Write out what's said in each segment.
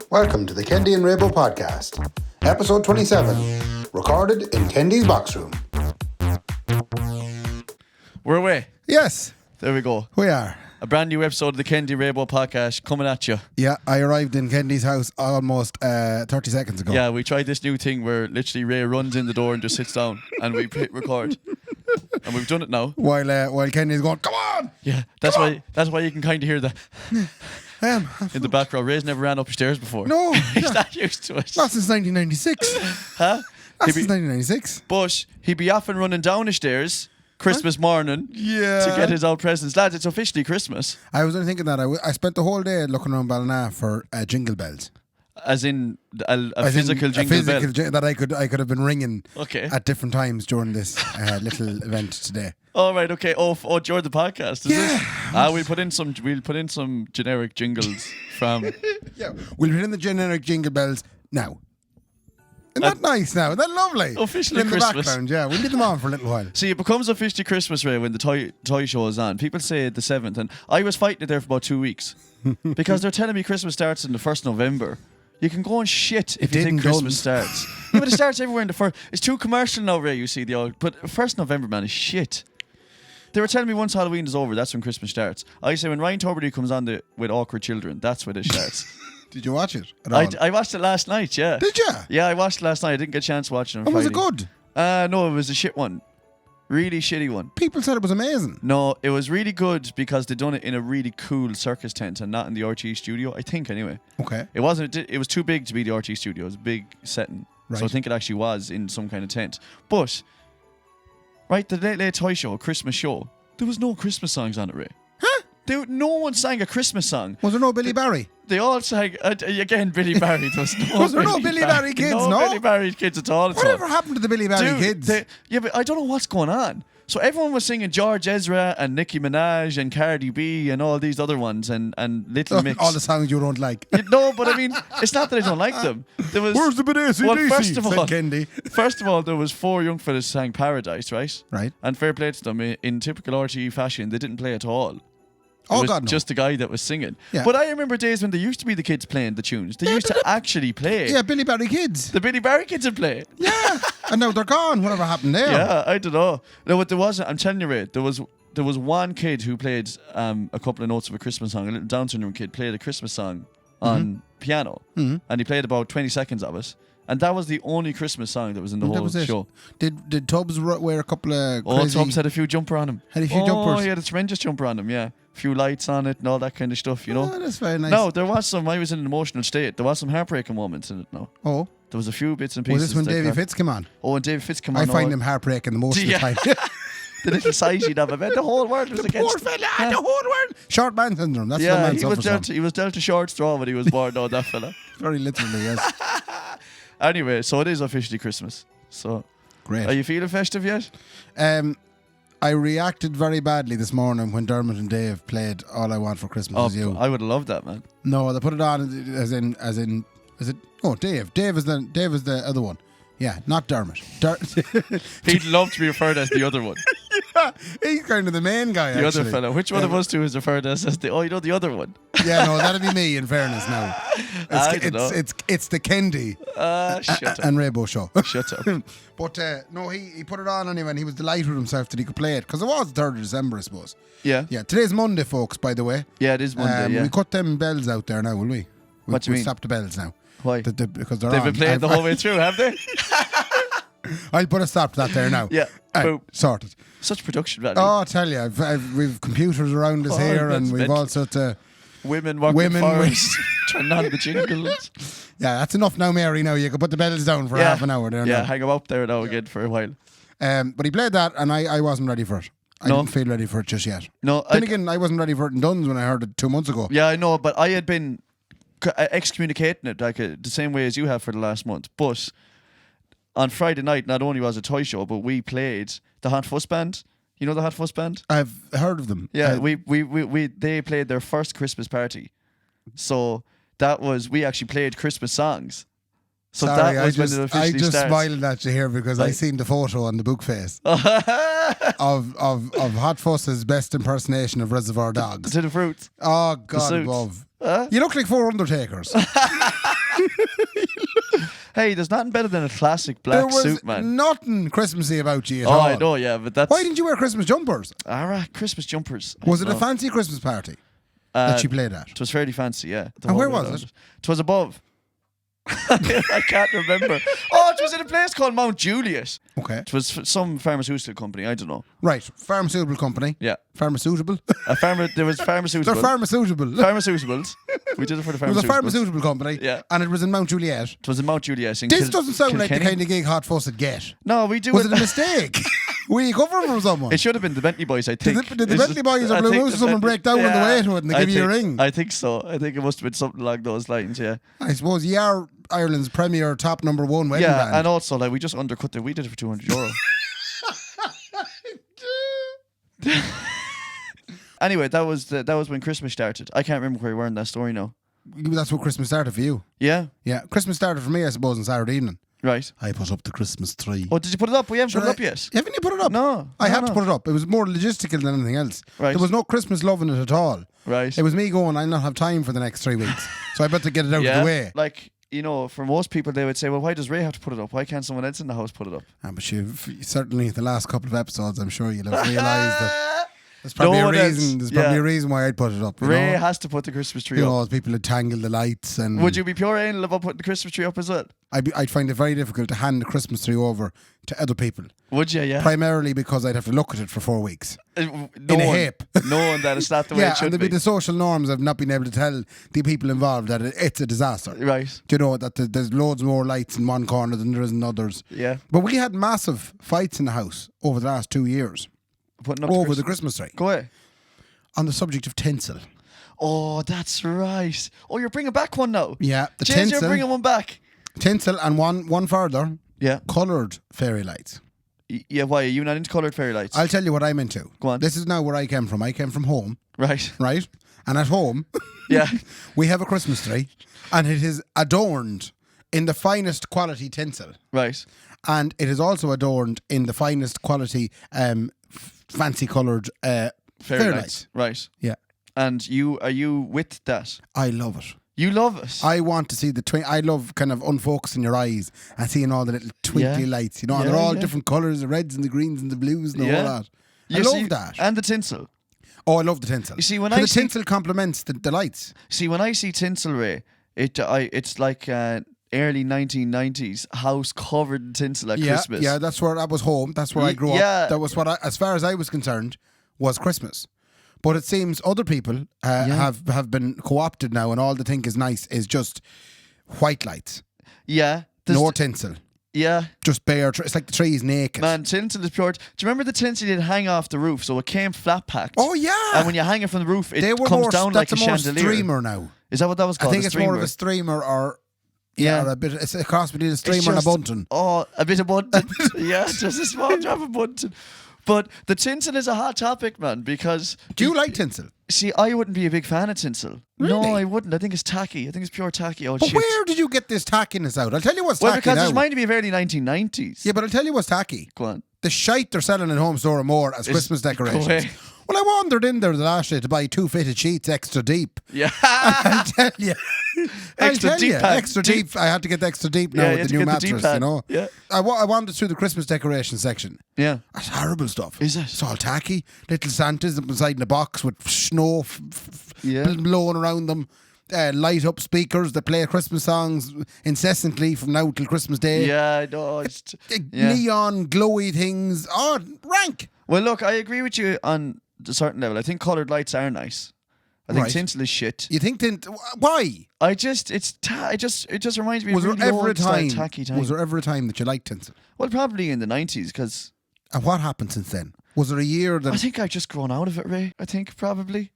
Welcome to the Kendi and Raybo podcast, episode 27, recorded in Kendi's box room. We're away. Yes, There we go. we are. A brand new episode of the Kendi Raybo podcast coming at you. Yeah, I arrived in Kendi's house almost 30 seconds ago. Yeah, we tried this new thing where literally Ray runs in the door and just sits down and we hit record. And we've done it now. While Kendi's going, come on! Yeah, that's why you can kind of hear that Um, in the background. Ray's never ran upstairs before. No, He's yeah. not used to it. Not since 1996. Huh? Not since 1996. But he'd be off and running down the stairs Christmas morning Yeah. to get his old presents. Lads, it's officially Christmas. I was only thinking that I spent the whole day looking around Ballina for jingle bells. As in a As in physical a jingle bell. that I could have been ringing Okay. at different times during this little event today. Oh right, okay. Oh, during the podcast, is Yeah. it? We'll put in some generic jingles from. Yeah, we'll put in the generic jingle bells now. Isn't that nice now? Isn't that lovely? Officially in Christmas. the background, yeah. We'll leave them on for a little while. See, it becomes officially Christmas, Ray, when the toy show is on. People say the 7th, and I was fighting it there for about 2 weeks because they're telling me Christmas starts on the 1st November. You can go on shit if you think Christmas starts. Yeah, but it starts everywhere in the first. It's too commercial now, Ray. You see the old, but 1st November, man, is shit. They were telling me once Halloween is over, that's when Christmas starts. I say when Ryan Tuberty comes on with Awkward Children, that's when it starts. Did you watch it at all? I watched it last night, yeah. Did you? Yeah, I watched it last night. I didn't get a chance to watch it on And was Friday. it good? No, it was a shit one. Really shitty one. People said it was amazing. No, it was really good because they done it in a really cool circus tent and not in the RT studio, I think anyway. Okay. It wasn't. It was too big to be the RT studio. It was a big setting. Right. So I think it actually was in some kind of tent. But, right, the Late Late Toy Show, Christmas show, there was no Christmas songs on it, Ray. Huh? No one sang a Christmas song. Was there no Billy Barry? They all sang, again, Billy Barry. Was there no Billy Barry kids, no? Billy Barry kids at all. Whatever happened to the Billy Barry kids? Yeah, but I don't know what's going on. So everyone was singing George Ezra and Nicki Minaj and Cardi B and all these other ones and Little Mix. All the songs you don't like. No, but I mean, it's not that I don't like them. There was, Where's the bit of AC/DC? Well, Kendi. first of all, there was 4 young fellas sang Paradise, right? Right. And fair play to them, in typical RTE fashion, they didn't play at all. Oh, It was God, no. just the guy that was singing. Yeah. But I remember days when there used to be the kids playing the tunes. They used to actually play. Yeah, Billy Barry kids. The Billy Barry kids would play. Yeah. And now they're gone. Whatever happened there? Yeah, I don't know. No, but there wasn't. I'm telling you, Ray, there was one kid who played a couple of notes of a Christmas song. A little Down syndrome kid played a Christmas song on piano, and he played about 20 seconds of it. And that was the only Christmas song that was in the That whole was it. show. Did Tubbs wear a couple of Oh, crazy... Tubbs had a few jumper on him. Had a few Oh, jumpers? he had a tremendous jumper on him, yeah. A few lights on it and all that kind of stuff, you know. Oh, that's very nice. No, there was some. I was in an emotional state. There was some heartbreaking moments in it. No, Oh. there was a few bits and pieces. Was this when that Davy kind- Fitz came on? Oh, and David Fitz came on. I find him heartbreaking the most of the Yeah. time. the little size he'd have. I bet the whole world was The against poor him. fella, the whole world. Short man syndrome. That's what Yeah, man he was suffers from. dealt a short straw when he was born. No, that fella. Very literally, yes. Anyway, so it is officially Christmas. So, Great. are you feeling festive yet? I reacted very badly this morning when Dermot and Dave played All I Want for Christmas Is You. I would have loved that, man. No, they put it on as in is it? Oh, Dave. Dave is the other one. Yeah, not Dermot. He'd love to be referred as the other one. He's kind of the main guy. The actually. other fella. Which one of us two is referred as the? Oh, you know the other one. Yeah, no, that'd be me. In fairness, now I don't know. it's the Kendi Shut up. and Raybo show. Shut up. But no, he put it on anyway, and he was delighted with himself that he could play it because it was the 3rd of December, I suppose. Yeah. Yeah, today's Monday, folks. By the way. Yeah, it is Monday. Yeah. We cut them bells out there now, will we? What do you we mean? Stop the bells now. Why? Because they're They've on. been playing the whole way through, have they? I'll put a stop to that there now. Yeah. Boom. Sorted. Such production value. Oh, I tell you, we've computers around us Oh, here, that's and we've mental. all sorts of... Women working Women for with- us. Turn on the jingles. Yeah, that's enough now, Mary. Now you can put the bells down for half an hour there. Yeah, now. hang them up there now again for a while. But he played that, and I wasn't ready for it. I No. didn't feel ready for it just yet. No, Then again, I wasn't ready for it in Duns when I heard it 2 months ago. Yeah, I know, but I had been excommunicating it like the same way as you have for the last month. But on Friday night, not only was it a toy show, but we played the Hot Fuss Band. You know the Hot Fuss Band? I've heard of them. Yeah, they played their first Christmas party. So that was, we actually played Christmas songs. So Sorry, that was when it I officially just starts. smiled at you here because I seen the photo on the book face of Hot Fuss's best impersonation of Reservoir Dogs. To the fruits. Oh, God suits. above. Huh? You look like 4 Undertakers. Hey, there's nothing better than a classic black There was suit, man. nothing Christmassy about you at Oh, all. I know, yeah, but that's... Why didn't you wear Christmas jumpers? Alright, Christmas jumpers. Was it a fancy Christmas party that she played at? It was fairly fancy, yeah. And where was it? It was above. I can't remember. Oh, it was in a place called Mount Juliet. Okay. It was some pharmaceutical company, I don't know. Right. Pharmaceutical company. Yeah. Pharmaceutical. There was pharmaceutical. They're pharmaceutical. Pharmaceuticals. We did it for the pharmaceuticals. It was a pharmaceutical company. Yeah. And it was in Mount Juliet. It was in Mount Juliet. This doesn't sound like the kind of gig Hot Fuss would get. No, we do Was it a mistake? Were you covering from someone? It should have been the Bentley Boys, I think. Did the Bentley Boys or I Blue think Moose or the someone break down on the way to it and they give you a ring? I think so. I think it must have been something along those lines, yeah. I suppose you are Ireland's premier top #1 wedding Yeah, band. and also, like, we just undercut it. We did it for €200. Anyway, that was when Christmas started. I can't remember where we were in that story now. That's what Christmas started for you. Yeah? Yeah, Christmas started for me, I suppose, on Saturday evening. Right. I put up the Christmas tree. Oh, did you put it up? We haven't put it up yet. Haven't you put it up? No. I no, had no. to put it up. It was more logistical than anything else. Right. There was no Christmas love in it at all. Right. It was me going, I'll not have time for the next 3 weeks. So I better get it out Yeah. of the way. Like, you know, for most people, they would say, well, why does Ray have to put it up? Why can't someone else in the house put it up? But certainly the last couple of episodes, I'm sure you'll have realised that there's probably No a one else. reason. There's probably Yeah. a reason why I'd put it up. You Ray know? has to put the Christmas tree You up. know, people would tangle the lights and. Would you be pure anal about putting the Christmas tree up as well? I'd find it very difficult to hand the Christmas tree over to other people. Would you, yeah? Primarily because I'd have to look at it for 4 weeks. No in a heap. Knowing that it's not the way Yeah, it should and there'd be the social norms of not being able to tell the people involved that it's a disaster. Right. Do you know that there's loads more lights in one corner than there is in others? Yeah. But we had massive fights in the house over the last 2 years Putting up over the Christmas tree Go away. on the subject of tinsel. Oh, that's right. Oh, you're bringing back one now. Yeah, the James, tinsel. you're bringing one back. Tinsel and one further, Yeah. coloured fairy lights. Yeah, why? Are you not into coloured fairy lights? I'll tell you what I'm into. Go on. This is now where I came from. I came from home, Right. right? And at home, Yeah. we have a Christmas tree and it is adorned in the finest quality tinsel. Right. And it is also adorned in the finest quality fancy coloured fairy lights. Right. Yeah. And are you with that? I love it. You love it. I want to see I love kind of unfocusing your eyes and seeing all the little twinkly Yeah. lights, you know, and Yeah, they're all yeah. different colours, the reds and the greens and the blues and all Yeah. that. I You love see- that. And the tinsel. Oh, I love the tinsel. You see, when So I the see- tinsel complements the lights. See, when I see tinsel, Ray, it's like early 1990s house covered in tinsel at Christmas. Yeah, that's where I was home. That's where I grew yeah. up. That was as far as I was concerned, was Christmas. But it seems other people have been co-opted now, and all they think is nice is just white lights, Yeah. no tinsel, Yeah. just bare. It's like the tree's naked. Man, tinsel is pure. Do you remember the tinsel you'd hang off the roof? So it came flat packed. Oh yeah, And when you hang it from the roof, it they were comes more. down like That's a a more chandelier. streamer now. Is that what that was I called? think a it's streamer? more of a streamer or Yeah. or a bit. It's a cross between a streamer It's and a just- bunton. Oh, a bit of bunton. Yeah, just a small drop of bunton. But the tinsel is a hot topic, man, because... Do you like tinsel? See, I wouldn't be a big fan of tinsel. Really? No, I wouldn't. I think it's tacky. I think it's pure tacky. Oh, But shit. where did you get this tackiness out? I'll tell you what's Well, tacky because now. it's reminding me of early 1990s. Yeah, but I'll tell you what's tacky. Go on. The shite they're selling in Home Store and More as Christmas decorations. away. Well, I wandered in there the last day to buy 2 fitted sheets extra deep. Yeah. I'll tell you. Extra deep pad. Extra deep. I had to get the extra deep now Yeah, you with had the to new get the deep mattress, you pad. know. Yeah. I wandered through the Christmas decoration section. Yeah. That's horrible stuff. Is it? It's all tacky. Little Santas up inside in a box with snow Yeah. blowing around them. Light up speakers that play Christmas songs incessantly from now till Christmas Day. Yeah, I know. It's yeah. Neon, glowy things. Oh, rank. Well, look, I agree with you on a certain level. I think coloured lights are nice. I think Right. tinsel is shit. You think why? It just reminds me Was of there really ever a old style time? tacky time. Was there ever a time that you liked tinsel? Well, probably in the 90s, because And what happened since then? Was there a year that I think I've just grown out of it, Ray. I think probably.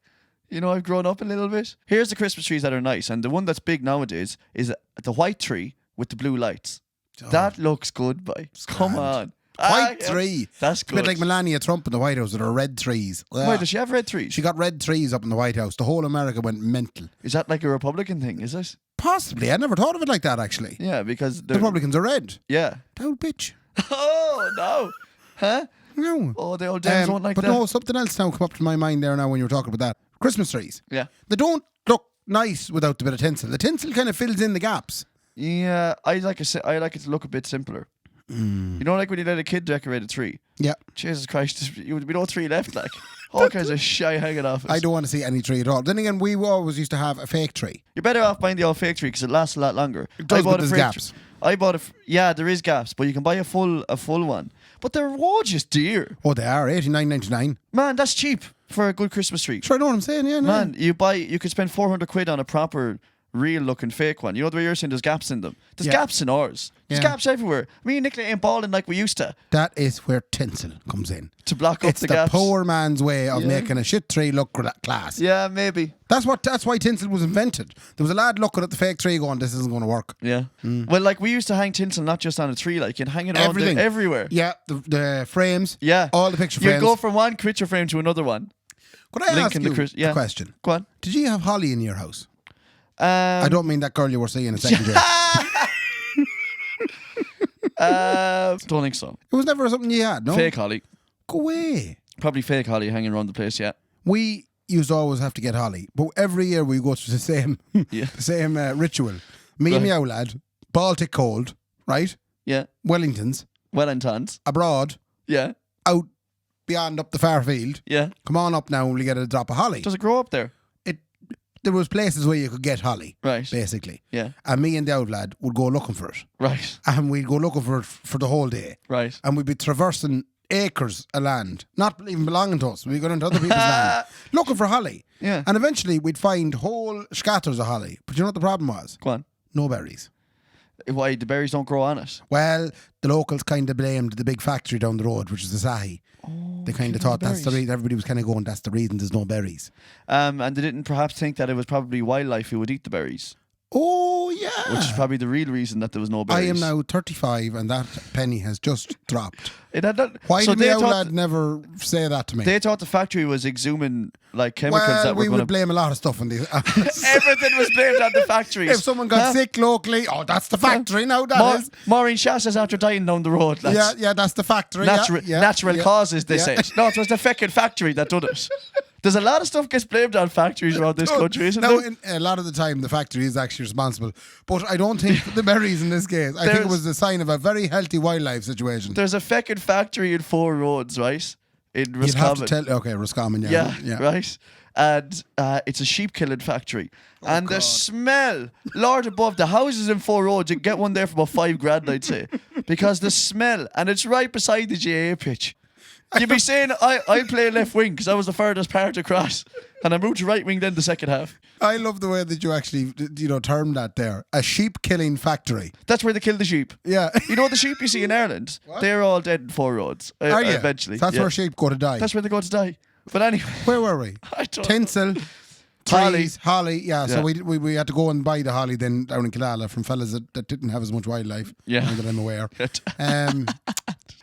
You know, I've grown up a little bit. Here's the Christmas trees that are nice, and the one that's big nowadays is the white tree with the blue lights. That looks good, boy. Come on. white yeah. tree? That's It's a bit good. like Melania Trump in the White House with her red trees. Why does she have red trees? She got red trees up in the White House. The whole America went mental. Is that like a Republican thing, is it? Possibly. I never thought of it like that, actually. Yeah, because The Republicans are red. Yeah. The old bitch. Oh no, huh? No. Oh, the old Dems don't like but that. no, something else now come up to my mind there now when you were talking about that. Christmas trees. Yeah. They don't look nice without the bit of tinsel. The tinsel kind of fills in the gaps. Yeah, I like it to look a bit simpler. You know, like when you let a kid decorate a tree. Yeah. Jesus Christ, you would be no tree left, like all kinds of shy hanging off it. I don't want to see any tree at all. Then again, we always used to have a fake tree. You're better off buying the old fake tree because it lasts a lot longer. It does, but there's fake gaps. I bought yeah, there is gaps, but you can buy a full one. But they're just dear. Oh, they are $89.99. Man, that's cheap for a good Christmas tree. Sure, I know what I'm saying. Yeah, no. Man, you could spend 400 quid on a proper, real looking fake one. You know the way you're saying there's gaps in them. There's gaps in ours. There's gaps everywhere. Me and Nicola ain't balling like we used to. That is where tinsel comes in. To block up it's the the gaps. poor man's way of making a shit tree look class. Yeah, maybe. That's why tinsel was invented. There was a lad looking at the fake tree going, this isn't going to work. Yeah. Well, like we used to hang tinsel not just on a tree, like you'd hang it around everywhere. Yeah, the frames. Yeah. All the picture frames. You'd go from one picture frame to another one. Could I ask you a question? Go on. Did you have holly in your house? I don't mean that girl you were seeing a second ago. Don't think so. It was never something you had, no? Fake holly. Go away. Probably fake holly hanging around the place, yeah. We used to always have to get holly, but every year we go through the same ritual. Me and my lad, Baltic cold, right? Yeah. Wellingtons. Abroad. Yeah. Out beyond up the far field. Yeah. Come on up now and we get a drop of holly. Does it grow up there? There was places where you could get holly, right? Basically, yeah. And me and the old lad would go looking for it, right? And we'd go looking for it for the whole day, right? And we'd be traversing acres of land, not even belonging to us. We'd go into other people's land looking for holly, yeah. And eventually we'd find whole scatters of holly. But you know what the problem was? Go on. No berries. Why the berries don't grow on it? Well, the locals kind of blamed the big factory down the road, which is the Sahi. Oh, they kind of thought that's the reason. Everybody was kind of going, that's the reason there's no berries. And they didn't perhaps think that it was probably wildlife who would eat the berries. Oh, yeah. Which is probably the real reason that there was no berries. I am now 35 and that penny has just dropped. Why did the old lad never say that to me? They thought the factory was exhuming like chemicals that were we would blame a lot of stuff on these. Everything was blamed on the factories. If someone got sick locally, that's the factory now, that is. Maureen Shaw says after dying down the road. Yeah, that's the factory. Natural causes, they said. No, it was the fucking factory that did it. There's a lot of stuff gets blamed on factories around this country, isn't there? A lot of the time, the factory is actually responsible. But I don't think the berries in this case. I think it was the sign of a very healthy wildlife situation. There's a fucking factory in 4 Roads, right? In Roscommon. You'd have to tell. Okay, Roscommon, yeah. Right? And it's a sheep killing factory. And the smell, Lord above, the houses in 4 Roads, you can get one there for about $5,000, I'd say. Because the smell, and it's right beside the GAA pitch. You'd be saying, I play left wing because I was the furthest part across. And I moved to right wing then the second half. I love the way that you actually, termed that there. A sheep killing factory. That's where they kill the sheep. Yeah. You know the sheep you see in Ireland? What? They're all dead in 4 Roads. Are you? Eventually. That's where sheep go to die. That's where they go to die. But anyway. Where were we? I don't Tinsel. Trees, holly, so we had to go and buy the holly then down in Killala from fellas that didn't have as much wildlife, now that I'm aware.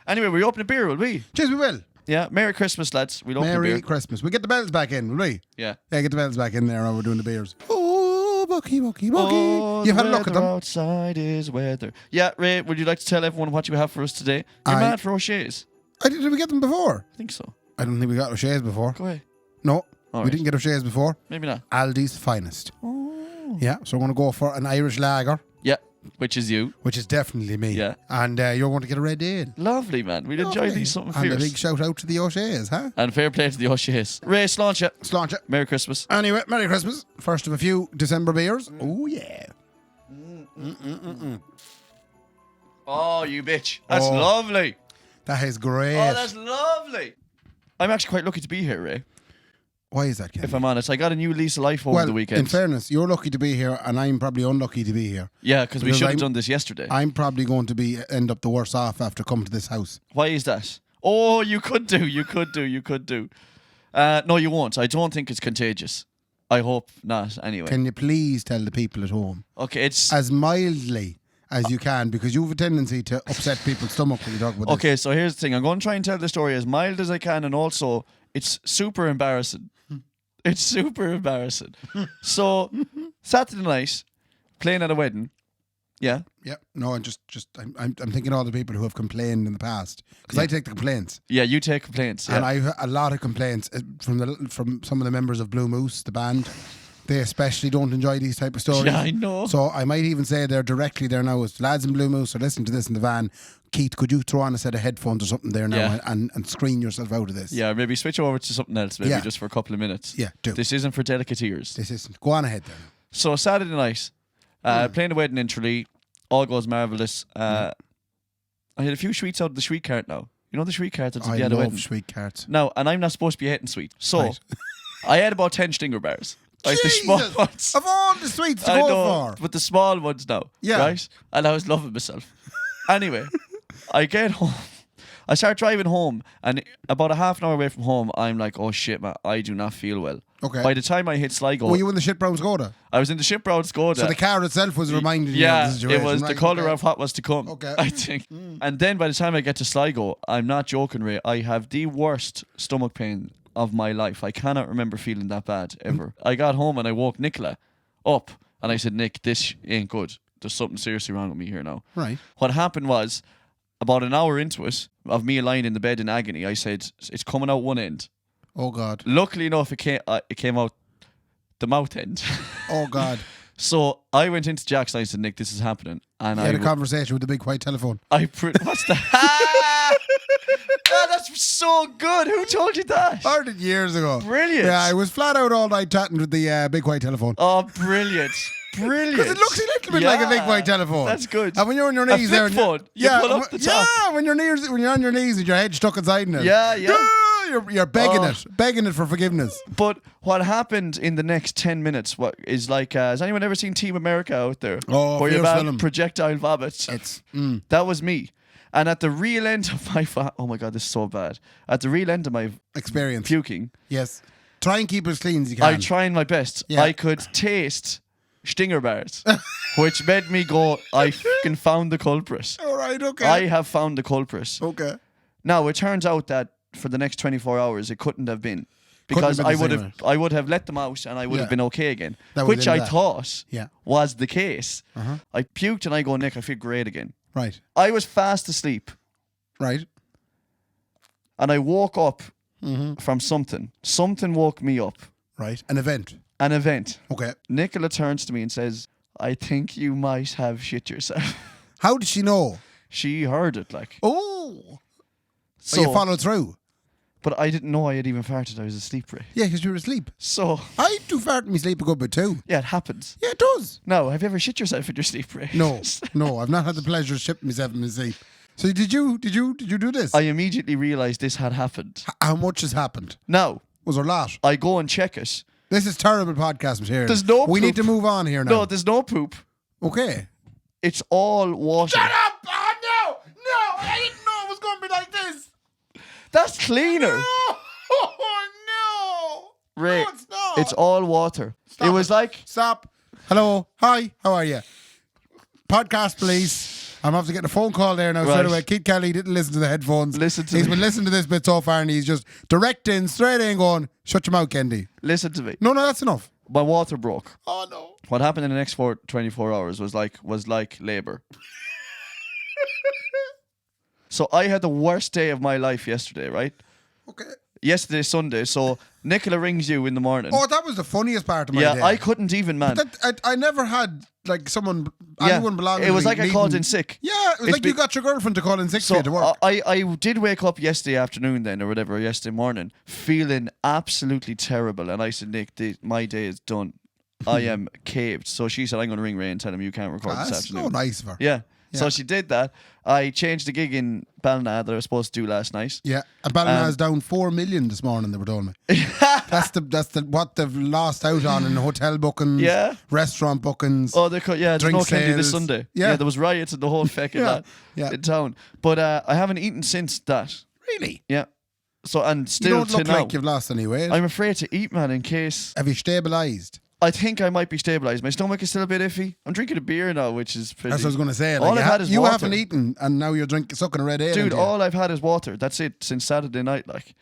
Anyway, we open a beer, will we? Yes, we will. Yeah, Merry Christmas, lads. We'll open a beer. Merry Christmas. We get the bells back in, will we? Yeah. Yeah, get the bells back in there while we're doing the beers. Oh, Bucky. Oh, You've had a look at them. Outside is weather. Yeah, Ray, would you like to tell everyone what you have for us today? You're mad for O'Shea's. Did we get them before? I think so. I don't think we got O'Shea's before. Go ahead. No. We didn't get O'Shea's before. Maybe not. Aldi's finest. Oh. Yeah, so we're going to go for an Irish lager. Yeah, which is you. Which is definitely me. Yeah. And you're going to get a red ale. Lovely, man. We'll enjoy these something fierce. And a big shout out to the O'Shea's, huh? And fair play to the O'Shea's. Ray, sláinte. Sláinte. Merry Christmas. Anyway, Merry Christmas. First of a few December beers. Oh, yeah. Oh, you bitch. That's lovely. That is great. Oh, that's lovely. I'm actually quite lucky to be here, Ray. Why is that, Kenny? If I'm honest, I got a new lease of life over the weekend. In fairness, you're lucky to be here, and I'm probably unlucky to be here. Yeah, because we should have done this yesterday. I'm probably going to end up the worse off after coming to this house. Why is that? Oh, you could do. No, you won't. I don't think it's contagious. I hope not, anyway. Can you please tell the people at home? Okay, it's... as mildly as you can, because you have a tendency to upset people's stomach when you talk about this. Okay, so here's the thing. I'm going to try and tell the story as mild as I can, and also, it's super embarrassing. It's super embarrassing. So, Saturday night, playing at a wedding. Yeah. Yeah. No, I'm I'm thinking of all the people who have complained in the past because I take the complaints. Yeah, you take complaints. Yeah. And I've a lot of complaints from some of the members of Blue Moose, the band. They especially don't enjoy these type of stories. Yeah, I know. So I might even say they're directly there now. As lads in Blue Moose are listening to this in the van. Keith, could you throw on a set of headphones or something there now and screen yourself out of this? Yeah, maybe switch over to something else, maybe just for a couple of minutes. Yeah, do. This isn't for delicate ears. This isn't. Go on ahead then. So Saturday night, playing the wedding in Tralee, all goes marvellous. I had a few sweets out of the sweet cart now. You know the sweet cart that's at the end of the wedding? Sweet carts. Now, and I'm not supposed to be eating sweet. So, Right. I had about 10 Stinger bars. Like the small Jesus! ones. Of all the sweets to I go know, for. but the small ones now. Yeah. Right? And I was loving myself. Anyway, I get home. I start driving home, and about a half an hour away from home, I'm like, oh shit, man, I do not feel well. Okay. By the time I hit Sligo, Were you in the shit brown Skoda? I was in the ship brown Skoda. So the car itself was reminding you of Yeah, the situation. it was the right? colour Okay. of what was to come. Okay. I think. And then by the time I get to Sligo, I'm not joking, Ray. I have the worst stomach pain of my life. I cannot remember feeling that bad ever. I got home and I woke Nicola up, and I said, Nick, this ain't good. There's something seriously wrong with me here now. Right. What happened was, about an hour into it, of me lying in the bed in agony, I said, it's coming out one end. Oh God. Luckily enough, it came out the mouth end. Oh God. So I went into Jack's and I said, Nick, this is happening. And You had a conversation with the big white telephone. what's that? Oh, that's so good. Who told you that? Started years ago. Brilliant. Yeah, I was flat out all night chatting with the big white telephone. Oh, brilliant. Brilliant. Because it looks a little bit like a big white telephone. That's good. And when you're on your A knees flip there, phone. You pull up the top. Yeah, when you're on your knees with your head stuck inside in it. Yeah. You're begging Oh. begging it for forgiveness. But what happened in the next 10 minutes is like, has anyone ever seen Team America out there? Oh, where you fierce have film. projectile vomits. That was me. And at the real end of my oh my God, this is so bad. At the real end of my Experience. puking, Yes. Try and keep it as clean as you can. I'm trying my best. Yeah. I could taste Stinger bars, which made me go, I fucking found the culprit. All right, okay. I have found the culprit. Okay. Now, it turns out that for the next 24 hours, it couldn't have been. Because Couldn't have been the same I would have let them out and I would have been okay again. That would Which have I been that. thought Yeah. was the case. Uh-huh. I puked and I go, Nick, I feel great again. Right. I was fast asleep Right. and I woke up from something. Something woke me up. Right. An event. An event. Okay. Nicola turns to me and says, I think you might have shit yourself. How did she know? She heard it, like. Oh. So, you followed through. but I didn't know I had even farted. I was asleep, Ray. Yeah, because you were asleep. So, I do fart in my sleep a good bit too. yeah, it happens. Yeah, it does. No, have you ever shit yourself in your sleep, Ray? No, no, I've not had the pleasure of shipping myself in my sleep. So did you do this? I immediately realised this had happened. How much has happened? Now, Was there a lot? I go and check it. This is terrible podcast material. There's no We need poop. to move on here now. No, there's no poop. Okay. It's all water. Shut up! Oh, no! No! I didn't know it was going to be like this! That's cleaner. Oh, no! Ray, No, it's not. it's all water. Stop it was like, Stop. Hello. Hi. How are you? Podcast, please. I'm after getting a phone call there now. Right. Straight away. Keith Kelly didn't listen to the headphones. Listen to He's me. been listening to this bit so far and he's just directing straight in going, shut your mouth, Kendi. listen to me. No, that's enough. My water broke. Oh, no. What happened in the next 24 hours was like labour. So I had the worst day of my life yesterday, right? Okay. Yesterday, Sunday. So Nicola rings you in the morning. Oh, that was the funniest part of my yeah, day. I couldn't even, man. I never had like anyone belonging It to was me like I called needing- in sick. Yeah, it was It's like you be- got your girlfriend to call in sick for So you to work. I did wake up yesterday afternoon then or whatever, yesterday morning, feeling absolutely terrible. And I said, Nick, my day is done. I am caved. So she said, I'm going to ring Ray and tell him you can't record this That's afternoon. so nice of her. Yeah. Yeah. So she did that. I changed the gig in Ballina that I was supposed to do last night. Yeah, and Ballina's down 4 million this morning. They were telling me. That's the what they've lost out on in hotel bookings, Yeah. restaurant bookings. Oh, there's Drink no candy this sales. Sunday. Yeah. There was riots and the whole feck Yeah. in town. But I haven't eaten since that. Really? Yeah. So and You still don't to look now, like you've lost any weight. I'm afraid to eat, man, in case. Have you stabilised? I think I might be stabilised. My stomach is still a bit iffy. I'm drinking a beer now, which is pretty. That's what I was going to say. All I've had is you water. haven't eaten, and now you're sucking a red ale. Dude, into you. all I've had is water. That's it since Saturday night, like.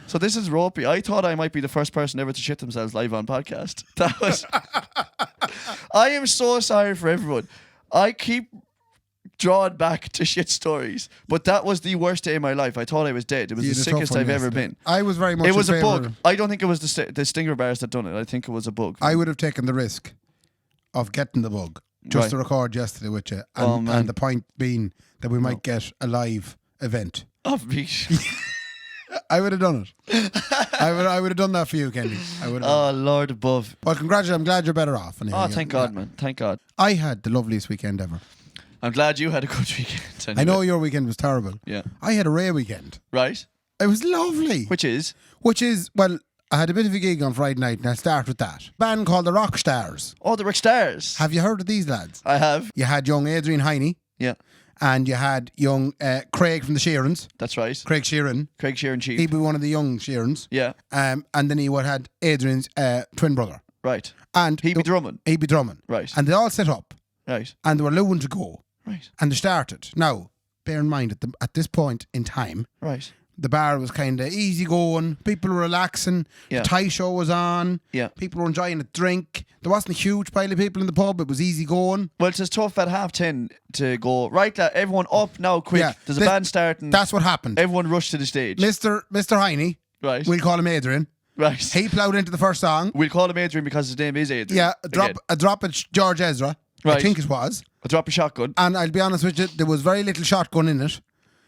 So this is ropey. I thought I might be the first person ever to shit themselves live on podcast. That was. I am so sorry for everyone. I keep drawing back to shit stories, but that was the worst day of my life. I thought I was dead. It was the sickest I've ever been. I was very much. It was in a favour. bug. I don't think it was the stinger bars that done it. I think it was a bug. I would have taken the risk of getting the bug just to record yesterday with you, and the point being that we might get a live event. Of me. I would have done it. I would have done that for you, Kenny. I would. Oh, Lord above. Well, congratulations. I'm glad you're better off. Anyway. Oh, thank God, man. Thank God. I had the loveliest weekend ever. I'm glad you had a good weekend. Anyway. I know your weekend was terrible. Yeah. I had a Ray weekend. Right. It was lovely. Which is, well, I had a bit of a gig on Friday night, and I'll start with that. A band called the Rock Stars. oh, the Rick Stars. Have you heard of these lads? I have. You had young Adrian Heine, Yeah. and you had young Craig from the Sheerans. That's right. Craig Sheeran. Craig Sheeran Chief. He'd be one of the young Sheerans. Yeah. And then he would had Adrian's twin brother. Right. And He'd be drumming. He'd be drumming. Right. And they all set up, Right. and they were looking to go. Right. And they started. Now, bear in mind, at this point in time, Right. the bar was kind of easy going. People were relaxing. Yeah. The Thai show was on. Yeah. People were enjoying a drink. There wasn't a huge pile of people in the pub. It was easy going. Well, it's tough at 10:30 to go, right, everyone up now, quick. Yeah. There's a band starting. That's what happened. Everyone rushed to the stage. Mr. Heine, Right. we'll call him Adrian. Right. He ploughed into the first song. We'll call him Adrian because his name is Adrian. Yeah, Again. a drop at George Ezra. I Right. think it was. A drop a shotgun. And I'll be honest with you, there was very little shotgun in it.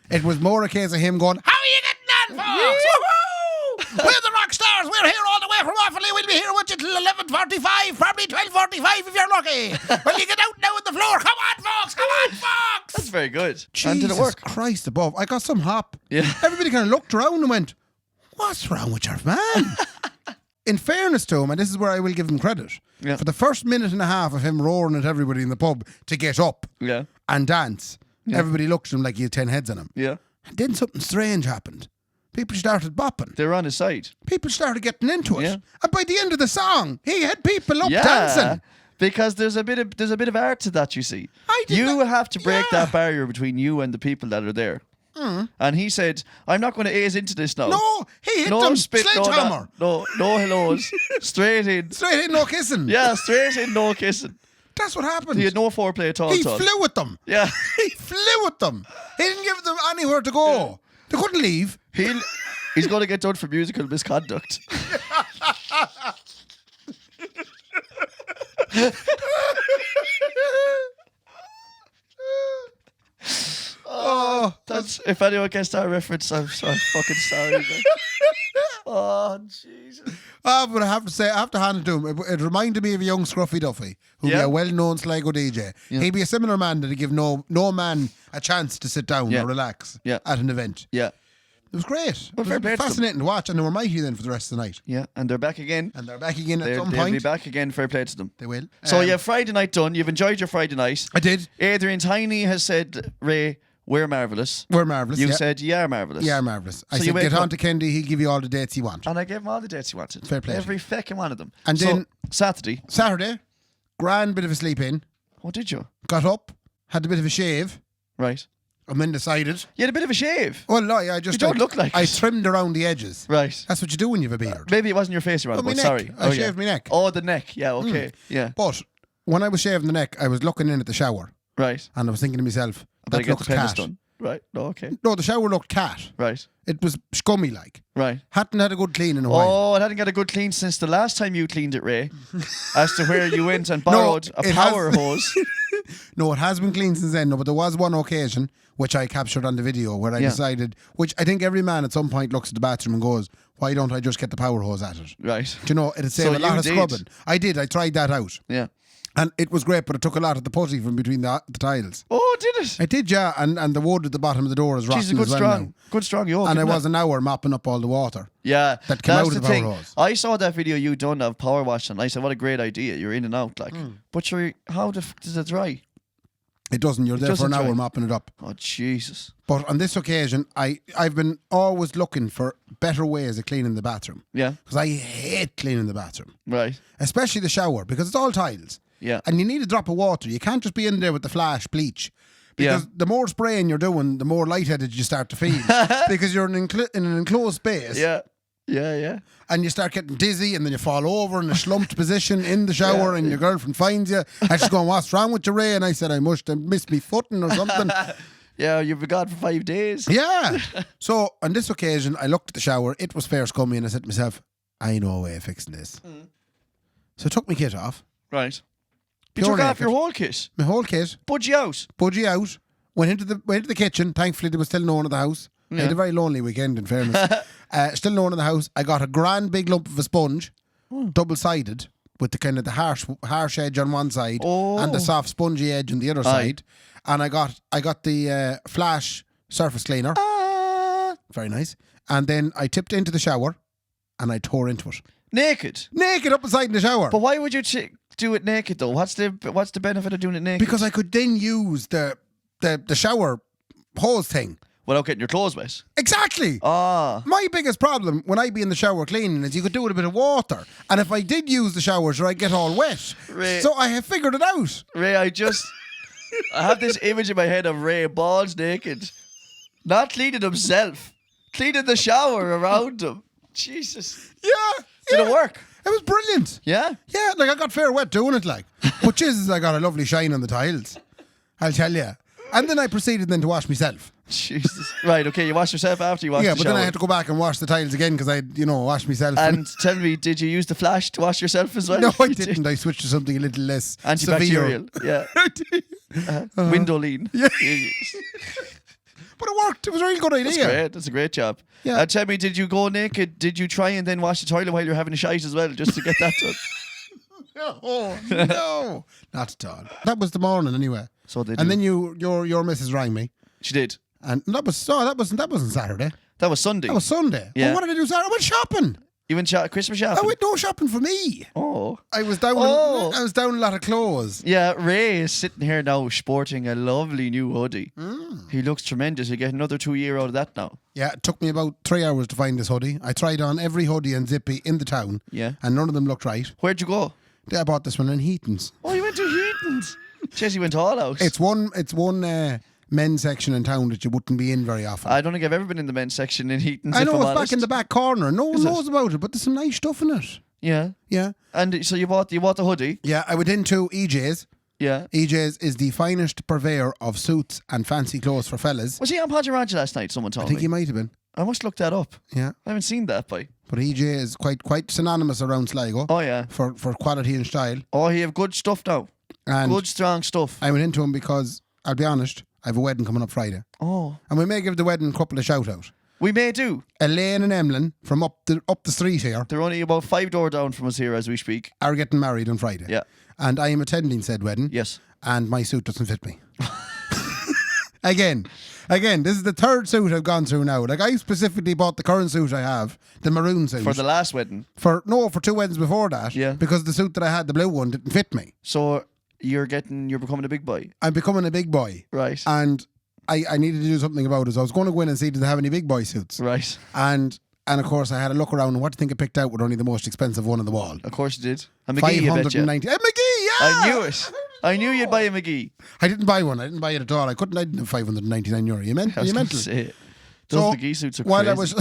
It was more a case of him going, "How are you getting on, folks? Woohoo! We're the Rock Stars. We're here all the way from Offaly. We'll be here with you till 11:45, probably 12:45 if you're lucky. Well, you get out now on the floor. Come on, folks. Come on, folks." That's very good. Jesus And did it work? Christ above. I got some hop. Yeah. Everybody kind of looked around and went, "What's wrong with your man?" In fairness to him, and this is where I will give him credit, Yeah. for the first minute and a half of him roaring at everybody in the pub to get up Yeah. and dance, everybody looked at him like he had 10 heads on him. Yeah. And then something strange happened. People started bopping. They were on his side. People started getting into it. Yeah. And by the end of the song, he had people up Yeah. dancing. Because there's a bit of art to that, you see. I did You not- have to break yeah. that barrier between you and the people that are there. And he said, "I'm not going to ease into this now. No, he hit no them. spit, Sledgehammer. no hellos, straight in. Straight in, no kissing. Yeah, straight in, no kissing. That's what happened. He had no foreplay at all. He Todd. flew with them. Yeah, He flew with them. He didn't give them anywhere to go. They couldn't leave. he's going to get done for musical misconduct. Oh, That's if anyone gets that reference, I'm so fucking sorry. Man. Oh Jesus! but I have to say, I have to hand it to him. It reminded me of a young Scruffy Duffy, who'd be Yeah. a well-known Sligo DJ. He'd be a similar man that'd give no man a chance to sit down Yeah. or relax Yeah. at an event. Yeah, It was great. Well, It fair play was to them. fascinating to watch, and they were mighty then for the rest of the night. yeah, and they're back again. And they're back again at some They'll be point. back again. Fair play to them. They will. So you have Friday night done. You've enjoyed your Friday night. I did. Adrian Tiny has said, "Ray, we're marvelous." We're marvellous. You yeah. said, "You are marvelous." Yeah, marvellous. I So you said, wake get on up- to Kendi, he'll give you all the dates you want. And I gave him all the dates he wanted. Fair play to Every feckin' one of them. And so, then- Saturday. Saturday, grand bit of a sleep in, Oh, did you? got up, had a bit of a shave, Right. and then decided, You had a bit of a shave. well, no, I just... You don't look like I it. trimmed around the edges. Right. That's what you do when you have a beard. Maybe it wasn't your face you're on Oh, my about. neck. Sorry. I shaved my neck. Oh, the neck. Yeah, okay. Yeah. But when I was shaving the neck, I was looking in at the shower, Right. and I was thinking to myself, I better that get the looks penis cat. done. Right. No, okay. No, the shower looked cat. Right. It was scummy like. Right. Hadn't had a good clean in a while. Oh, it hadn't got a good clean since the last time you cleaned it, Ray. As to where you went and borrowed a it power has- hose. No, it has been clean since then. No, but there was one occasion which I captured on the video where I Yeah. decided, which I think every man at some point looks at the bathroom and goes, "Why don't I just get the power hose at it?" Right. Do you know, it'd save So a lot you of did. scrubbing. I did. I tried that out, Yeah. and it was great. But it took a lot of the putty from between the tiles. Oh, did it? I did, yeah, and the wood at the bottom of the door is rotten She's a good as well strong, now. good strong yoke. And I isn't was it? an hour mopping up all the water. Yeah, that came that's out of the thing. power hose. I saw that video you done of power washing. I said, "What a great idea! You're in and out, like." But you're, how the f does it dry? It doesn't. You're there for an doesn't hour dry. mopping it up. Oh Jesus! But on this occasion, I've been always looking for better ways of cleaning the bathroom. Yeah. Because I hate cleaning the bathroom. Right. Especially the shower, because it's all tiles. Yeah. And you need a drop of water. You can't just be in there with the flash bleach. Because the more spraying you're doing, the more lightheaded you start to feel. Because you're in an enclosed space. Yeah. Yeah. And you start getting dizzy, and then you fall over in a slumped position in the shower, and your girlfriend finds you. And she's going, "What's wrong with you, Ray?" And I said, "I must have missed me footing or something." Yeah, you've been gone for 5 days. Yeah. So on this occasion, I looked at the shower. It was fair scummy, and I said to myself, "I know a way of fixing this." So I took my kit off. Right. You Pure took off naked. your whole kit. My whole kit. Budgie out. Budgie out. Went into the kitchen. Thankfully, there was still no one at the house. I had a very lonely weekend, in fairness. Still no one in the house. I got a grand big lump of a sponge, double-sided, with the kind of the harsh edge on one side and the soft spongy edge on the other side. And I got the Flash surface cleaner. Very nice. And then I tipped into the shower and I tore into it. Naked Up inside in the shower. But why would you do it naked though? What's the benefit of doing it naked? Because I could then use the shower hose thing. Without getting your clothes wet. Exactly. My biggest problem when I be in the shower cleaning is you could do it with a bit of water. And if I did use the showers, I'd get all wet. Ray, so I have figured it out. Ray, I have this image in my head of Ray balls naked. Not cleaning himself. Cleaning the shower around him. Jesus. Yeah. Did it work? It was brilliant. Yeah? Yeah, like I got fair wet doing it, like. But Jesus, I got a lovely shine on the tiles. I'll tell you. And then I proceeded then to wash myself. Jesus. Right, okay, you washed yourself after you washed the shower. Yeah, but then I had to go back and wash the tiles again because I, washed myself. And tell me, did you use the Flash to wash yourself as well? No, I didn't. I switched to something a little less antibacterial. severe. Yeah. Window lean. Yeah. But it worked. It was a really good idea. That's great. That's a great job. Yeah. Tell me, did you go naked? Did you try and then wash the toilet while you're having a shite as well, just to get that done? No, not at all. That was the morning anyway. So they do. And then your missus rang me, She did. and that wasn't Saturday. That was Sunday. That was Sunday. Yeah. Well, what did I do Saturday? I went shopping. You went Christmas I shopping? went no shopping for me. Oh. I was down. Oh. I was down a lot of clothes. Yeah, Ray is sitting here now sporting a lovely new hoodie. He looks tremendous. You get another 2 year out of that now. Yeah, it took me about 3 hours to find this hoodie. I tried on every hoodie and zippy in the town. Yeah. And none of them looked right. Where'd you go? I bought this one in Heaton's. Oh, you went to Heaton's. Jesse went all out. It's one men's section in town that you wouldn't be in very often. I don't think I've ever been in the men's section in Heaton's. I know, if I'm it's honest. back in the back corner. No one knows about it, but there's some nice stuff in it. Yeah. Yeah. And so you bought the hoodie. Yeah, I went into EJ's. Yeah. EJ's is the finest purveyor of suits and fancy clothes for fellas. Was he on Podger Ranch last night? Someone told I think me. he might have been. I must look that up. Yeah. I haven't seen that, boy. But EJ is quite synonymous around Sligo. Oh, yeah. For quality and style. Oh, he have good stuff now. And Good, strong stuff. I went into him because, I'll be honest, I have a wedding coming up Friday. Oh. And we may give the wedding a couple of shout out. We may do. Elaine and Emlyn from up the street here They're only about 5 doors down from us here as we speak. are getting married on Friday. Yeah. And I am attending said wedding. Yes. And my suit doesn't fit me. Again, this is the third suit I've gone through now. Like, I specifically bought the current suit I have, the maroon suit. For the last wedding. For 2 weddings before that. Yeah. Because the suit that I had, the blue one, didn't fit me. So you're becoming a big boy. I'm becoming a big boy. Right. And I needed to do something about it. So I was going to go in and see did they have any big boy suits. Right. And of course I had a look around, and what do you think I picked out with only the most expensive one on the wall? Of course you did. A McGee, I bet you. $590. A McGee, yeah! I knew it. I knew you'd buy a McGee. I didn't buy one. I didn't buy it at all. I didn't have €599. You meant? I was You going meant to say, those McGee suits are while crazy.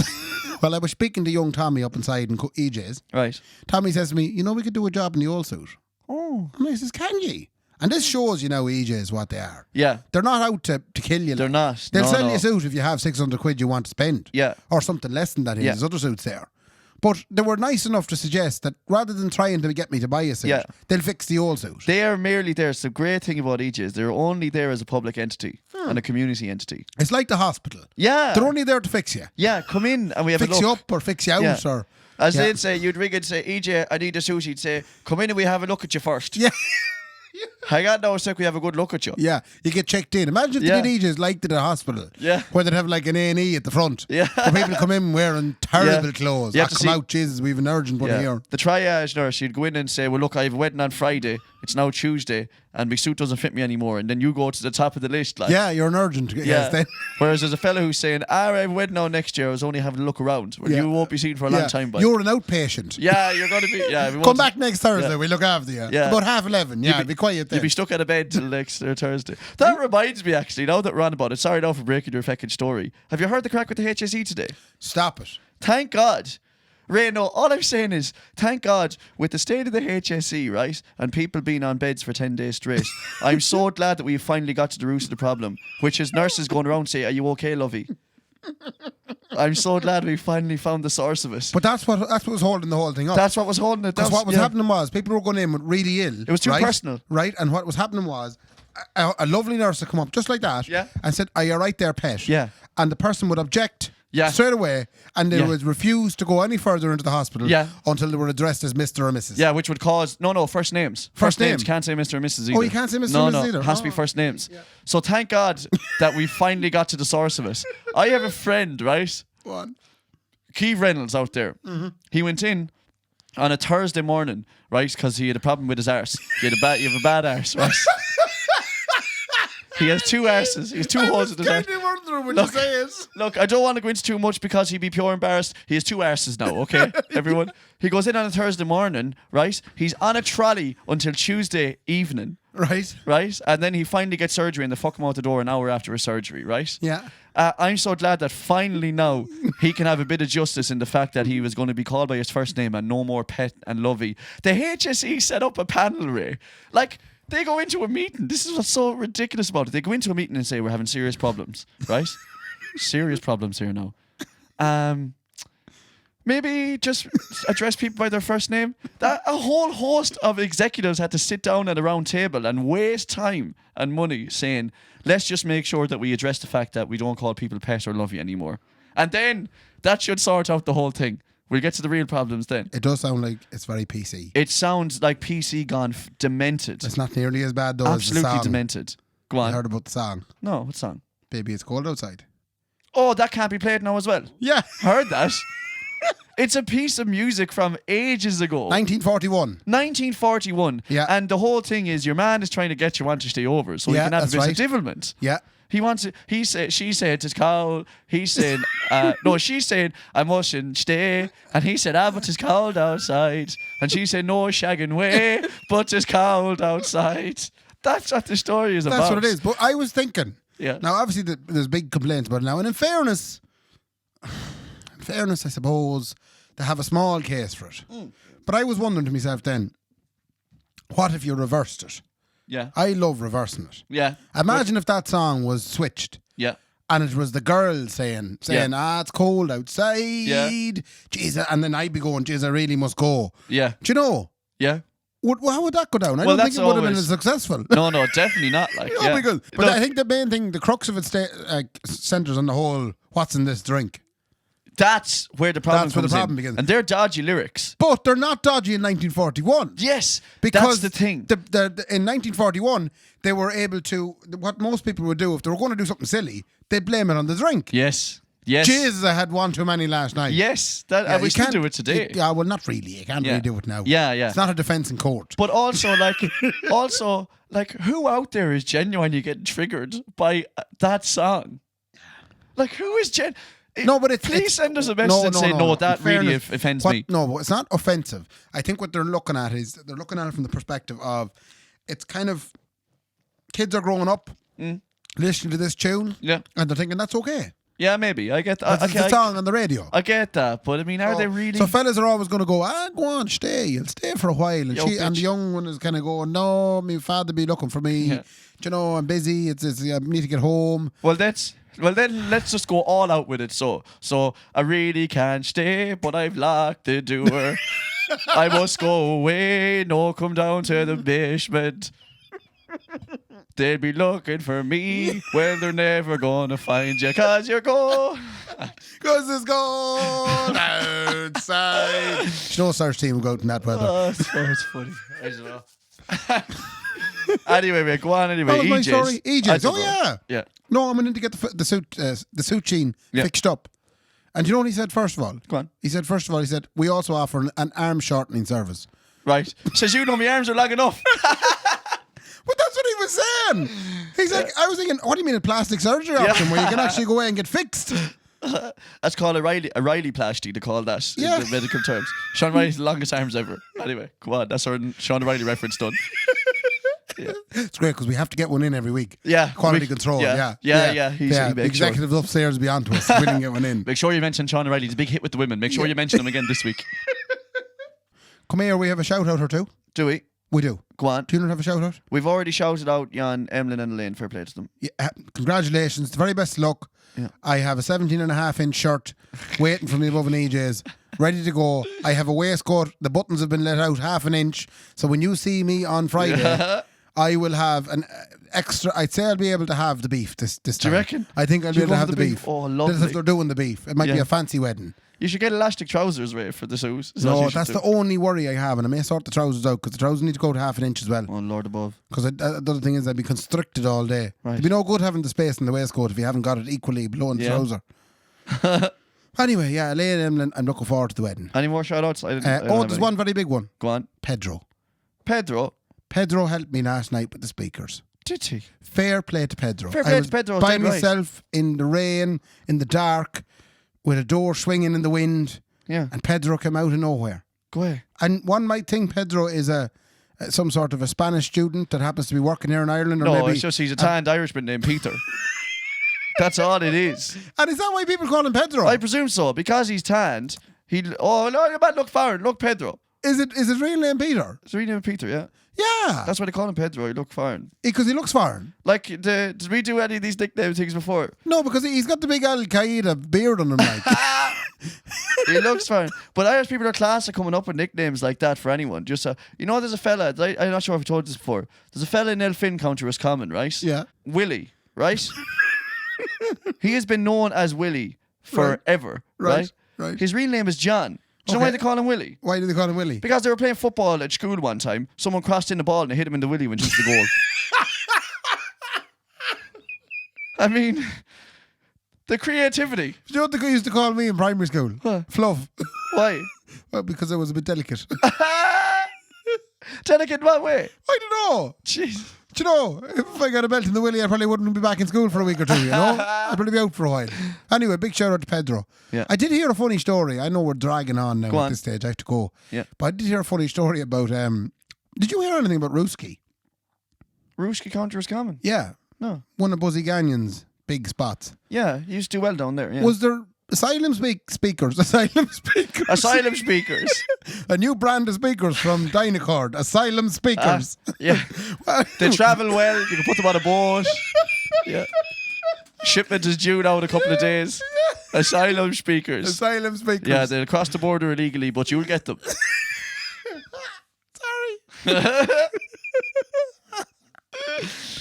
I was speaking to young Tommy up inside in EJ's, Right. Tommy says to me, we could do a job in the old suit. Oh. And I says, can ye? And this shows EJ's what they are. Yeah. They're not out to kill you. They're not. They'll No, sell no. you a suit if you have 600 quid you want to spend. Yeah. Or something less than that in Yeah. There's other suits there. But they were nice enough to suggest that rather than trying to get me to buy a suit, Yeah. they'll fix the old suit. They are merely there. It's the great thing about each is they're only there as a public entity and a community entity. It's like the hospital. Yeah. They're only there to fix you. Yeah, come in and we have Fix a you look. up or fix you out. Yeah. Or, As yeah. they'd say, you'd ring and say, EJ, I need a suit. He'd say, come in and we have a look at you first. Yeah. Hang on now a sec, we have a good look at you. Yeah, you get checked in. Imagine if Yeah. they did EJ's like at a hospital. Yeah. Where they'd have like an A&E at the front. Yeah. For people to come in wearing terrible Yeah. clothes. You have Come to see- out, Jesus, we have an urgent one here. The triage nurse, she'd go in and say, well, look, I have a wedding on Friday. It's now Tuesday, and my suit doesn't fit me anymore. And then you go to the top of the list. Like, Yeah, you're an urgent. Yeah. Yes, then. Whereas there's a fella who's saying, I have a wedding now next year. I was only having a look around. Well, Yeah. you won't be seen for a Yeah. long time. But You're an outpatient. yeah, you're going to be. Yeah, we Come won't- back next Thursday. Yeah. We look after you. Yeah. About 11:30. Yeah, be quiet then. You'll be stuck at a bed till next Thursday. That reminds me, actually, now that we're on about it, sorry now for breaking your fucking story. Have you heard the crack with the HSE today? Stop it. Thank God. Ray, no, all I'm saying is, thank God, with the state of the HSE, right, and people being on beds for 10 days straight, I'm so glad that we finally got to the root of the problem, which is nurses going around saying, are you okay, lovey? I'm so glad we finally found the source of it. But that's what was holding the whole thing up. That's what was holding it. Because what was happening was people were going in with really ill. It was too personal. Right? And what was happening was a lovely nurse would come up just like that and said, are you right there, pet? Yeah. And the person would object Yeah. straight away, and they would refuse to go any further into the hospital until they were addressed as Mr. or Mrs. Yeah, which would cause first names. First names. name. Can't say Mr. or Mrs. either. Oh, you can't say Mr. or Mrs. either. It has to be first names. Yeah. So thank God that we finally got to the source of it. I have a friend, right? What? Keith Reynolds out there. Mm-hmm. He went in on a Thursday morning, right? Because he had a problem with his arse. You have a bad arse, right? He has two arses. He has two holes in his arse. Look, I don't want to go into too much because he'd be pure embarrassed. He has two arses now, okay, everyone? He goes in on a Thursday morning, right? He's on a trolley until Tuesday evening. Right. Right? And then he finally gets surgery and they fuck him out the door an hour after his surgery, right? Yeah. I'm so glad that finally now he can have a bit of justice in the fact that he was going to be called by his first name and no more pet and lovey. The HSE set up a panel, Ray. Like, they go into a meeting. This is what's so ridiculous about it. They go into a meeting and say, we're having serious problems, right? Serious problems here now. Maybe just address people by their first name. A whole host of executives had to sit down at a round table and waste time and money saying, let's just make sure that we address the fact that we don't call people pet or lovey anymore. And then that should sort out the whole thing. We'll get to the real problems then. It does sound like it's very PC. It sounds like PC gone demented. It's not nearly as bad though Absolutely as the song. demented. Go on. I heard about the song. No, what song? Baby, it's cold outside. Oh, that can't be played now as well. Yeah. Heard that. It's a piece of music from ages ago. 1941. 1941. Yeah. And the whole thing is your man is trying to get you on to stay over so he can have a bit of devilment. Yeah. He wants it. She said it's cold. He said, no, she said I mustn't stay. And he said, but it's cold outside. And she said, no shagging way, but it's cold outside. That's what the story is about. That's what it is. But I was thinking. Yeah. Now, obviously, there's big complaints about it now. And in fairness, I suppose they have a small case for it. Mm. But I was wondering to myself then, what if you reversed it? Yeah. I love reversing it. Yeah. Imagine if that song was switched. Yeah. And it was the girl saying, it's cold outside. Yeah. Jeez, and then I'd be going, jeez, I really must go. Yeah. Do you know? Yeah. How would that go down? I don't think it would have been as successful. No, definitely not. Like, but I think the main thing, the crux of it centres on the whole, what's in this drink? That's where the problem That's where the problem begins. And they're dodgy lyrics. But they're not dodgy in 1941. Yes, because that's the thing. In 1941, they were able to, what most people would do, if they were going to do something silly, they'd blame it on the drink. Yes. Jesus, I had one too many last night. Yes, we still do it today. Well, not really. You can't really do it now. Yeah. It's not a defence in court. But also, who out there is genuinely getting triggered by that song? Like, who is No, but please send us a message and say, no, that really offends me. No, but it's not offensive. I think what they're looking at is, they're looking at it from the perspective of, it's kind of, kids are growing up, listening to this tune, and they're thinking, that's okay. Yeah, maybe. I get that. It's a song on the radio. I get that, but I mean, are they really? So fellas are always going to go, go on, stay. You'll stay for a while. And, and the young one is kind of going, no, my father be looking for me. Yeah. Do you know, I'm busy. I need to get home. Well, then let's just go all out with it. So I really can't stay, but I've locked the door. I must go away. No, come down to the basement. They'll be looking for me. Well, they're never gonna find you, cause you're gone. Cause it's gone outside. No search team will go out in that weather. Oh, it's funny. I don't know. Anyway, mate, go on anyway. That was my story. EJ's. Oh, yeah. Yeah. No, I'm going to get the suit sheen fixed up. And you know what he said first of all? Go on. He said, we also offer an arm shortening service. Right. Says, you know, my arms are long enough. But that's what he was saying. He's like, I was thinking, what do you mean a plastic surgery option where you can actually go away and get fixed? That's called a Riley plasty, they call that in the medical terms. Sean Riley's the longest arms ever. Anyway, come on, that's our Sean Riley reference done. It's great because we have to get one in every week. Yeah. Quality control. Yeah. He The makes sure. executives upstairs will be on to us. We didn't get one in. Make sure you mention Sean O'Reilly's big hit with the women. Make sure you mention him again this week. Come here, we have a shout out or two. Do we? We do. Go on. Do you not have a shout out? We've already shouted out Jan, Emlyn and Elaine. Fair play to them. Yeah, congratulations. The very best of luck. Yeah. I have a 17.5-inch shirt waiting for me above an EJ's, ready to go. I have a waistcoat. The buttons have been let out 1/2 inch. So when you see me on Friday, I will have an extra. I'd say I'll be able to have the beef this time. Do you reckon? I think I'll be able to have the beef. Oh, That's lovely. if they're doing the beef. It might be a fancy wedding. You should get elastic trousers, Ray, for the suits. No, that's the only worry I have, and I may sort the trousers out because the trousers need to go to 1/2 inch as well. Oh, Lord above. Because the other thing is I'd be constricted all day. Right. It'd be no good having the space in the waistcoat if you haven't got it equally below in the trouser. Anyway, yeah, Elaine and Emlyn, I'm looking forward to the wedding. Any more shout outs? There's one very big one. Go on. Pedro. Pedro, helped me last night with the speakers. did he? Fair play to Pedro. Fair play I was to Pedro, by dead right. myself in the rain, in the dark, with a door swinging in the wind. Yeah. And Pedro came out of nowhere. Go ahead. And one might think Pedro is some sort of a Spanish student that happens to be working here in Ireland. Or No, maybe it's just he's a tanned Irishman named Peter. That's all it is. And is that why people call him Pedro? I presume so. Because he's tanned, no, man, look foreign. Look Pedro. Is it real name Peter? It's real name Peter, yeah. Yeah. That's why they call him Pedro. He look foreign. Because he looks foreign. Like, did we do any of these nickname things before? No, because he's got the big Al Qaeda beard on him, like. He looks fine. But Irish people are class at coming up with nicknames like that for anyone. Just there's a fella, I'm not sure if I told this before. There's a fella in Elphin, County Roscommon, right? Yeah. Willie, right? He has been known as Willie forever, right? Right. His real name is John. Do you know why they call him Willie? Why do they call him Willie? Because they were playing football at school one time. Someone crossed in the ball and they hit him in the willy when he the goal. I mean, the creativity. Do you know what they used to call me in primary school? What? Fluff. Why? Well, because I was a bit delicate. Delicate what way? I don't know. Jeez. Do you know, if I got a belt in the willy, I probably wouldn't be back in school for a week or two, you know? I'd probably be out for a while. Anyway, big shout out to Pedro. Yeah. I did hear a funny story. I know we're dragging on now at this stage. I have to go. Yeah. But I did hear a funny story about, did you hear anything about Ruski? Ruski County Roscommon? Yeah. No. One of Buzzy Gagnon's big spots. Yeah, he used to do well down there. Yeah. Was there Asylum speakers? Asylum speakers. Asylum speakers. A new brand of speakers from Dynacord. Asylum speakers. Yeah. They travel well. You can put them on a boat. Yeah. Shipment is due now in a couple of days. Asylum speakers. Asylum speakers. Yeah, they'll cross the border illegally, but you'll get them. Sorry.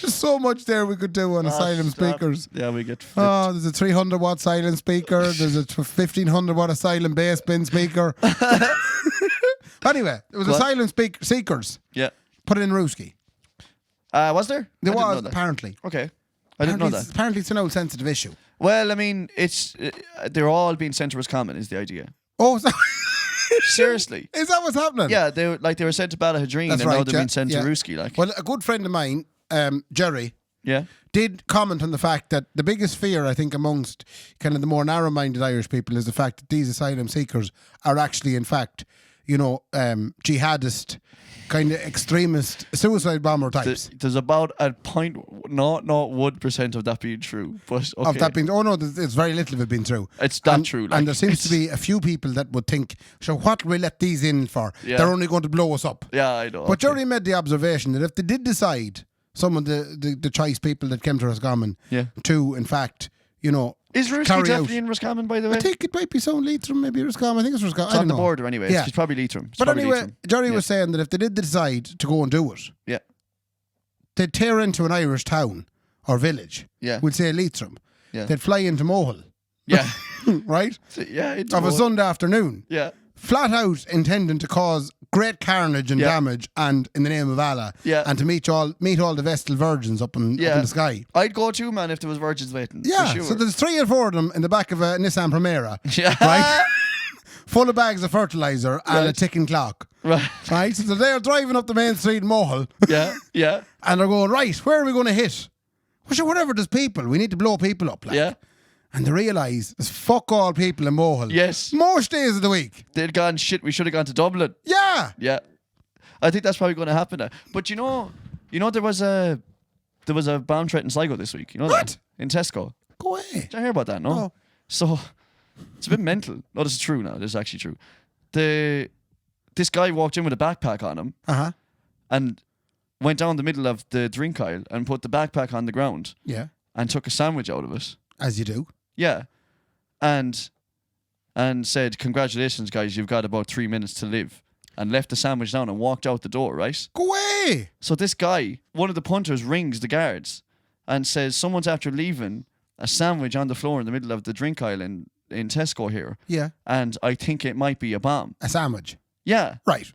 There's so much there we could do on Asylum speakers. Yeah, we get flipped. Oh, there's a 300-watt silent speaker. There's a 1500-watt Asylum bass bin speaker. Anyway, it was Asylum seekers. Yeah. Put it in Ruski. Was there? There was, apparently. Okay. I didn't know that. Apparently it's an old sensitive issue. Well, I mean, they're all being sent to Roscommon is the idea. Oh, is that, seriously. Is that what's happening? Yeah, they were sent to Ballahadreen and now they're being sent to Ruski. Like. Well, a good friend of mine, Jerry, yeah, did comment on the fact that the biggest fear, I think, amongst kind of the more narrow-minded Irish people is the fact that these asylum seekers are actually, in fact, jihadist, kind of extremist, suicide bomber types. There's about a 0.01% of that being true. But okay. Of that being, oh no, it's very little of it being true. It's not true. Like, and there seems to be a few people that would think, so what will we let these in for? Yeah. They're only going to blow us up. Yeah, I know. But Jerry made the observation that if they did decide, some of the choice people that came to Roscommon to, in fact, is Ruski definitely in Roscommon, by the way? I think it might be some Leitrim, maybe Roscommon. I think it's Roscommon. It's on the border anyway. Yeah. It's probably Leitrim. But anyway, Jerry was saying that if they did decide to go and do it, they'd tear into an Irish town or village. Yeah. We'd say Leitrim. Yeah. They'd fly into Mohill. Yeah. Right? Yeah. Of a Sunday afternoon. Yeah. Flat out intending to cause great carnage and damage, and in the name of Allah, and to meet all the Vestal virgins up in the sky. I'd go too, man, if there was virgins waiting. Yeah, for sure. So there's 3 or 4 of them in the back of a Nissan Primera, yeah. right? Full of bags of fertilizer and a ticking clock. Right. So they're driving up the main street in Mohill. Yeah, yeah. And they're going, right, where are we going to hit? Well, sure, whatever, there's people. We need to blow people up. Like. Yeah. And they realise there's fuck all people in Mohill. Yes. Most days of the week. They'd gone, shit, we should have gone to Dublin. Yeah. Yeah. I think that's probably going to happen now. But You know, there was a bomb threat in Sligo this week. You know What? that? In Tesco. Go away. Did you hear about that? No. No. So it's a bit mental. No, this is true now. This is actually true. This guy walked in with a backpack on him and went down the middle of the drink aisle and put the backpack on the ground. Yeah. And took a sandwich out of it. As you do. Yeah. And said, "Congratulations, guys, you've got about 3 minutes to live." And left the sandwich down and walked out the door, right? Go away. So this guy, one of the punters, rings the guards and says, "Someone's after leaving a sandwich on the floor in the middle of the drink aisle in Tesco here. Yeah. And I think it might be a bomb." A sandwich. Yeah. Right.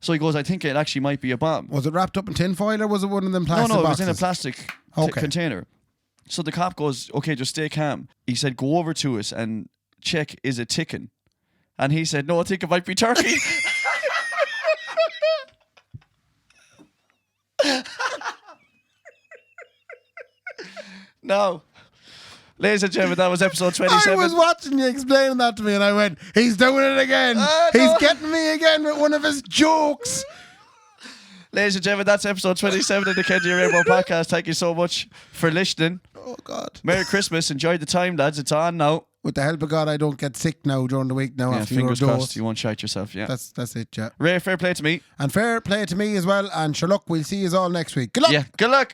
So he goes, "I think it actually might be a bomb." Was it wrapped up in tin foil or was it one of them plastic No, it boxes? was in a plastic container. So the cop goes, "Okay, just stay calm." He said, "Go over to it and check, is it ticking?" And he said, "No, I think it might be turkey." No. Ladies and gentlemen, that was episode 27. I was watching you explaining that to me and I went, he's doing it again. He's getting me again with one of his jokes. Ladies and gentlemen, that's episode 27 of the Kenji Raybo podcast. Thank you so much for listening. Oh, God. Merry Christmas. Enjoy the time, lads. It's on now. With the help of God, I don't get sick now during the week now Yeah, after your fingers dose. crossed. You won't shite yourself, yeah. That's it, yeah. Ray, fair play to me. And fair play to me as well. And sure, look, we'll see you all next week. Good luck. Yeah, good luck.